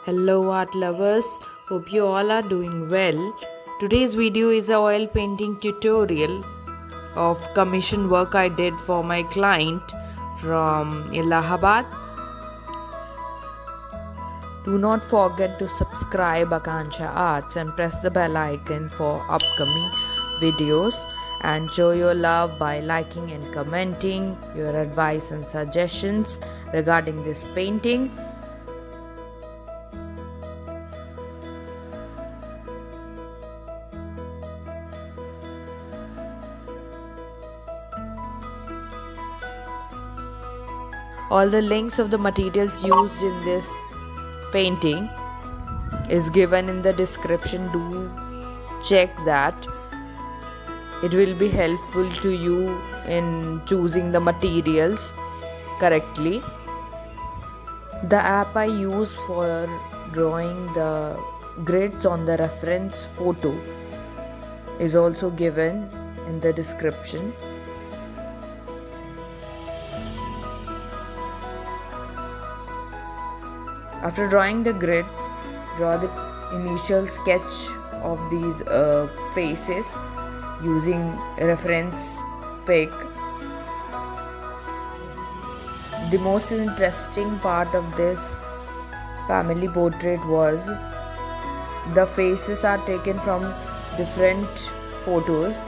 Hello art lovers, hope you all are doing well. Today's video is a oil painting tutorial of commission work I did for my client from Allahabad. Do not forget to subscribe Akanksha Arts and press the bell icon for upcoming videos, and show your love by liking and commenting your advice and suggestions regarding this painting. All the links of the materials used in this painting is given in the description. Do check that. It will be helpful to you in choosing the materials correctly. The app I use for drawing the grids on the reference photo is also given in the description. After drawing the grids, draw the initial sketch of these faces using reference pic. The most interesting part of this family portrait was the faces are taken from different photos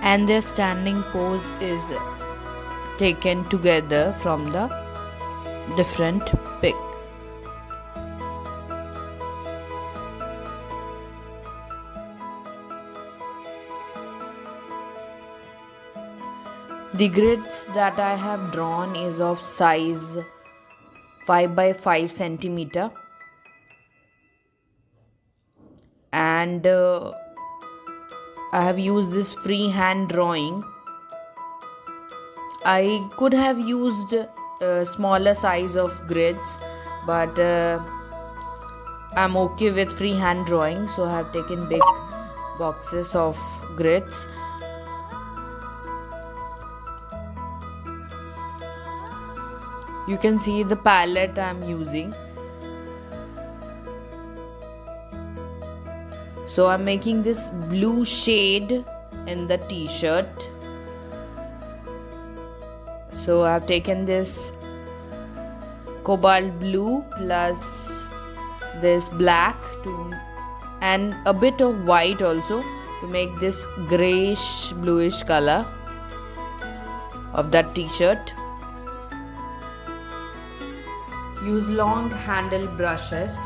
and their standing pose is taken together from the different pic. The grids that I have drawn is of size 5 by 5 centimeter, and I have used this freehand drawing. I could have used smaller size of grids, but I'm okay with freehand drawing, so I have taken big boxes of grids. You can see the palette I'm using. So I'm making this blue shade in the t-shirt. So I've taken this cobalt blue plus this black and a bit of white also to make this grayish bluish color of that t-shirt. Use long handle brushes,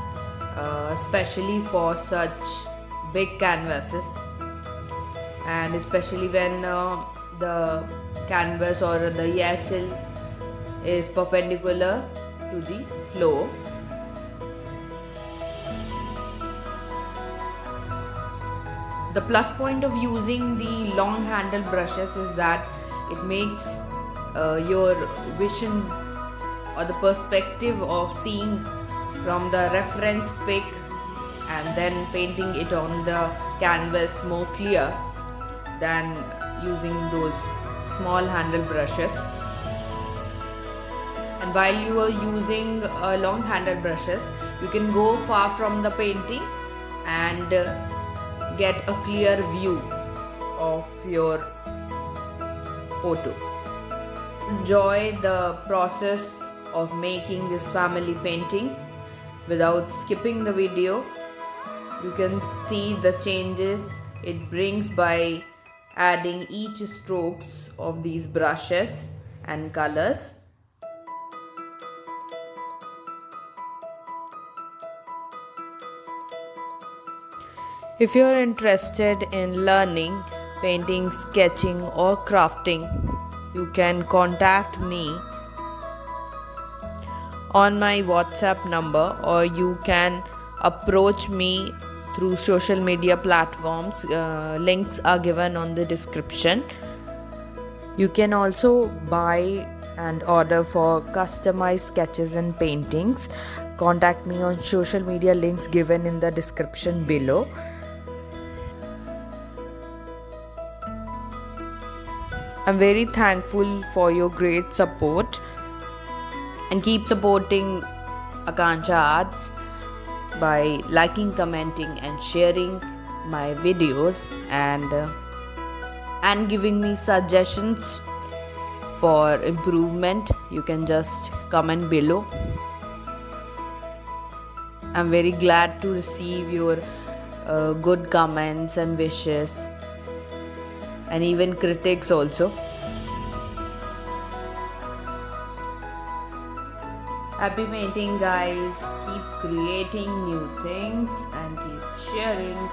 especially for such big canvases, and especially when the canvas or the easel is perpendicular to the floor. The plus point of using the long handle brushes is that it makes your vision or the perspective of seeing from the reference pic and then painting it on the canvas more clear than using those small handle brushes. And while you are using long handle brushes, you can go far from the painting and get a clear view of your photo. Enjoy the process of making this family painting without skipping the video. You can see the changes it brings by adding each strokes of these brushes and colors. If you are interested in learning painting, sketching or crafting, you can contact me on my WhatsApp number, or you can approach me through social media platforms. Links are given on the description. You can also buy and order for customized sketches and paintings. Contact me on social media, links given in the description below. I'm very thankful for your great support, and keep supporting Akanksha Arts by liking, commenting, and sharing my videos, and giving me suggestions for improvement. You can just comment below. I'm very glad to receive your good comments and wishes, and even critics also. Happy painting, guys. Keep creating new things and keep sharing.